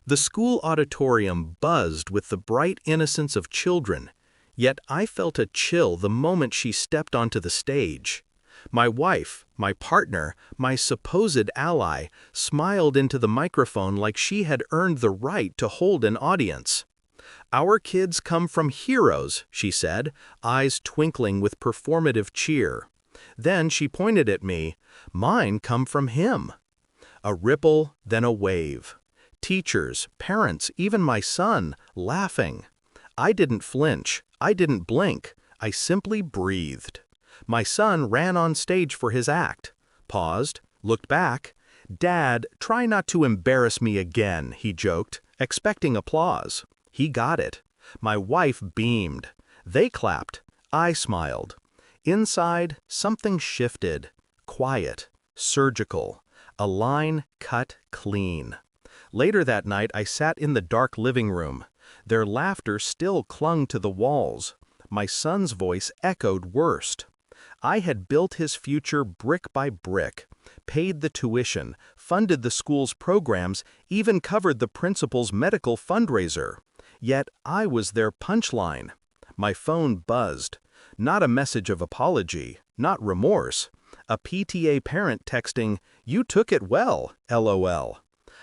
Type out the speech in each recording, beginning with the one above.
The school auditorium buzzed with the bright innocence of children, yet I felt a chill the moment she stepped onto the stage. My wife, my partner, my supposed ally, smiled into the microphone like she had earned the right to hold an audience. "Our kids come from heroes," she said, eyes twinkling with performative cheer. Then she pointed at me, "Mine come from him." A ripple, then a wave. Teachers, parents, even my son, laughing. I didn't flinch, I didn't blink, I simply breathed. My son ran on stage for his act, paused, looked back. "Dad, try not to embarrass me again," he joked, expecting applause. He got it. My wife beamed. They clapped. I smiled. Inside, something shifted. Quiet. Surgical. A line cut clean. Later that night, I sat in the dark living room. Their laughter still clung to the walls. My son's voice echoed worst. I had built his future brick by brick, paid the tuition, funded the school's programs, even covered the principal's medical fundraiser. Yet I was their punchline. My phone buzzed. Not a message of apology, not remorse. A PTA parent texting, "You took it well, LOL."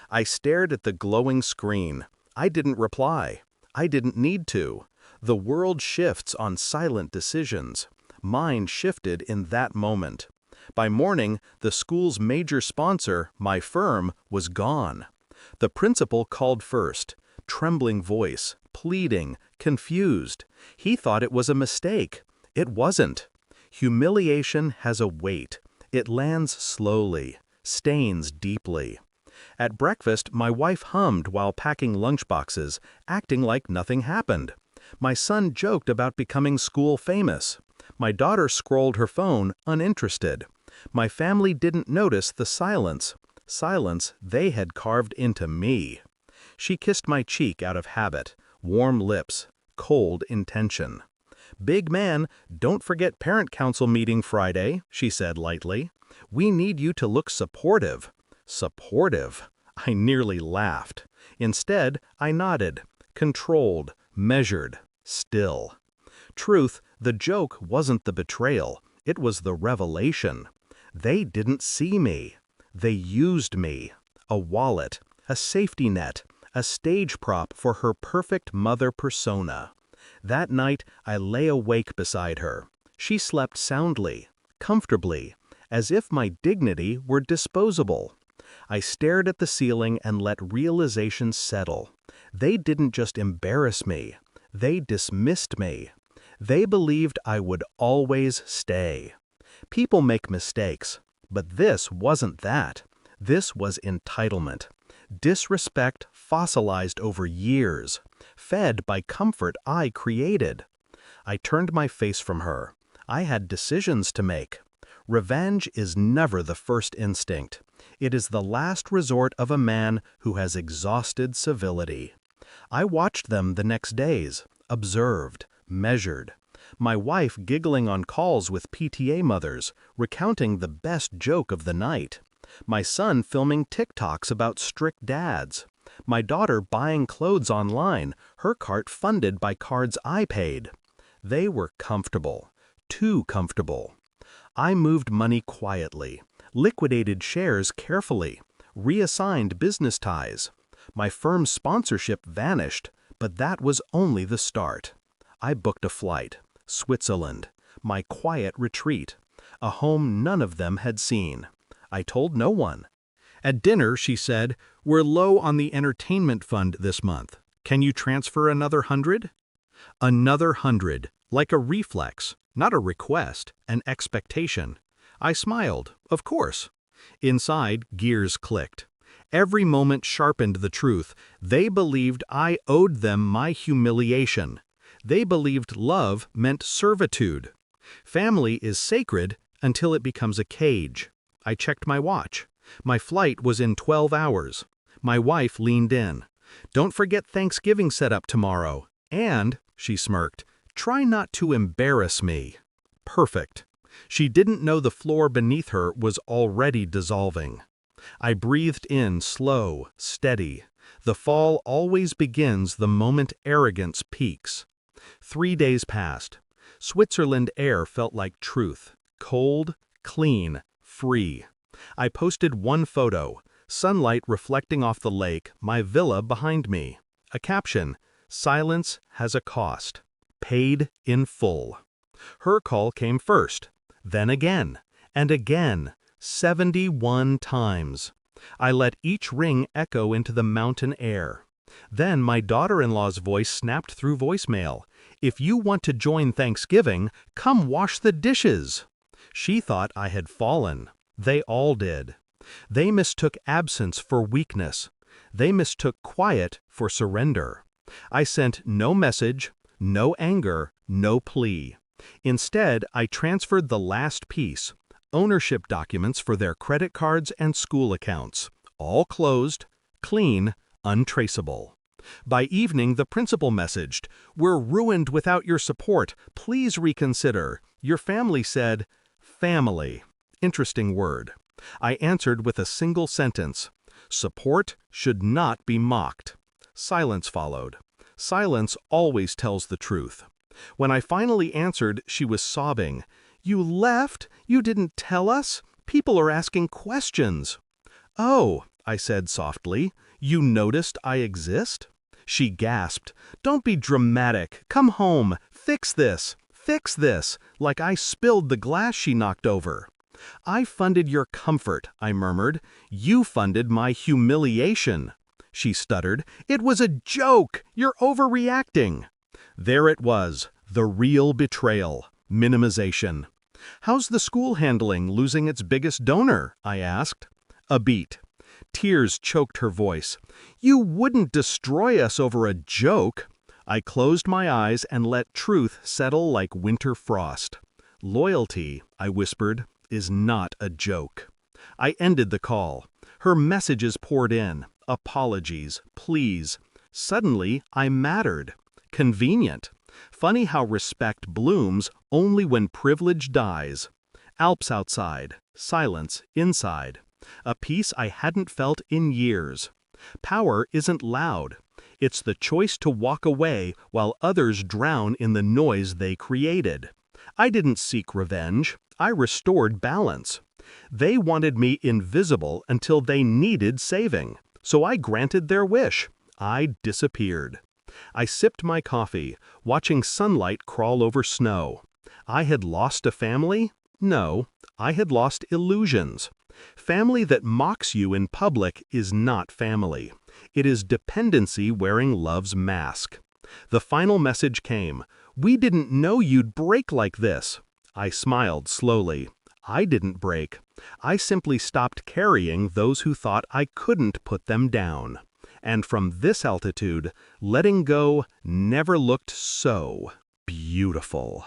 I stared at the glowing screen. I didn't reply. I didn't need to. The world shifts on silent decisions. Mine shifted in that moment. By morning, the school's major sponsor, my firm, was gone. The principal called first, trembling voice, pleading, confused. He thought it was a mistake. It wasn't. Humiliation has a weight. It lands slowly, stains deeply. At breakfast, my wife hummed while packing lunchboxes, acting like nothing happened. My son joked about becoming school famous. My daughter scrolled her phone, uninterested. My family didn't notice the silence they had carved into me. She kissed my cheek out of habit, warm lips, cold intention. "Big man, don't forget parent council meeting Friday," she said lightly. "We need you to look supportive." Supportive? I nearly laughed. Instead, I nodded, controlled, measured, still. Truth, the joke wasn't the betrayal, it was the revelation. They didn't see me. They used me. A wallet, a safety net, a stage prop for her perfect mother persona. That night, I lay awake beside her. She slept soundly, comfortably, as if my dignity were disposable. I stared at the ceiling and let realization settle. They didn't just embarrass me. They dismissed me. They believed I would always stay. People make mistakes, but this wasn't that. This was entitlement. Disrespect fossilized over years, fed by comfort I created. I turned my face from her. I had decisions to make. Revenge is never the first instinct. It is the last resort of a man who has exhausted civility. I watched them the next days, observed, measured. My wife giggling on calls with PTA mothers, recounting the best joke of the night. My son filming TikToks about strict dads. My daughter buying clothes online, her cart funded by cards I paid. They were comfortable, too comfortable. I moved money quietly, liquidated shares carefully, reassigned business ties. My firm's sponsorship vanished, but that was only the start. I booked a flight, Switzerland, my quiet retreat, a home none of them had seen. I told no one. At dinner, she said, "We're low on the entertainment fund this month. Can you transfer another 100? Another 100, like a reflex, not a request, an expectation. I smiled, of course. Inside, gears clicked. Every moment sharpened the truth. They believed I owed them my humiliation. They believed love meant servitude. Family is sacred until it becomes a cage. I checked my watch. My flight was in 12 hours. My wife leaned in. "Don't forget Thanksgiving setup tomorrow. And," she smirked, "try not to embarrass me." Perfect. She didn't know the floor beneath her was already dissolving. I breathed in slow, steady. The fall always begins the moment arrogance peaks. 3 days passed. Switzerland air felt like truth. Cold, clean, free. I posted one photo, sunlight reflecting off the lake, my villa behind me. A caption, "Silence has a cost. Paid in full." Her call came first, then again, and again, 71 times. I let each ring echo into the mountain air. Then my daughter-in-law's voice snapped through voicemail. "If you want to join Thanksgiving, come wash the dishes." She thought I had fallen. They all did. They mistook absence for weakness. They mistook quiet for surrender. I sent no message, no anger, no plea. Instead, I transferred the last piece, ownership documents for their credit cards and school accounts, all closed, clean, untraceable. By evening, the principal messaged, "We're ruined without your support. Please reconsider." Your family said, "Family." Interesting word. I answered with a single sentence. Support should not be mocked. Silence followed. Silence always tells the truth. When I finally answered, she was sobbing. "You left? You didn't tell us? People are asking questions." "Oh," I said softly, "you noticed I exist?" She gasped. "Don't be dramatic. Come home. Fix this. Fix this," like I spilled the glass she knocked over. "I funded your comfort," I murmured. "You funded my humiliation." She stuttered. "It was a joke! You're overreacting." There it was, the real betrayal, minimization. "How's the school handling losing its biggest donor?" I asked. A beat. Tears choked her voice. "You wouldn't destroy us over a joke." I closed my eyes and let truth settle like winter frost. "Loyalty," I whispered, "is not a joke." I ended the call. Her messages poured in. Apologies, please. Suddenly, I mattered. Convenient. Funny how respect blooms only when privilege dies. Alps outside, silence inside. A peace I hadn't felt in years. Power isn't loud. It's the choice to walk away while others drown in the noise they created. I didn't seek revenge. I restored balance. They wanted me invisible until they needed saving, so I granted their wish. I disappeared. I sipped my coffee, watching sunlight crawl over snow. I had lost a family? No, I had lost illusions. Family that mocks you in public is not family. It is dependency wearing love's mask. The final message came. "We didn't know you'd break like this." I smiled slowly. I didn't break. I simply stopped carrying those who thought I couldn't put them down. And from this altitude, letting go never looked so beautiful.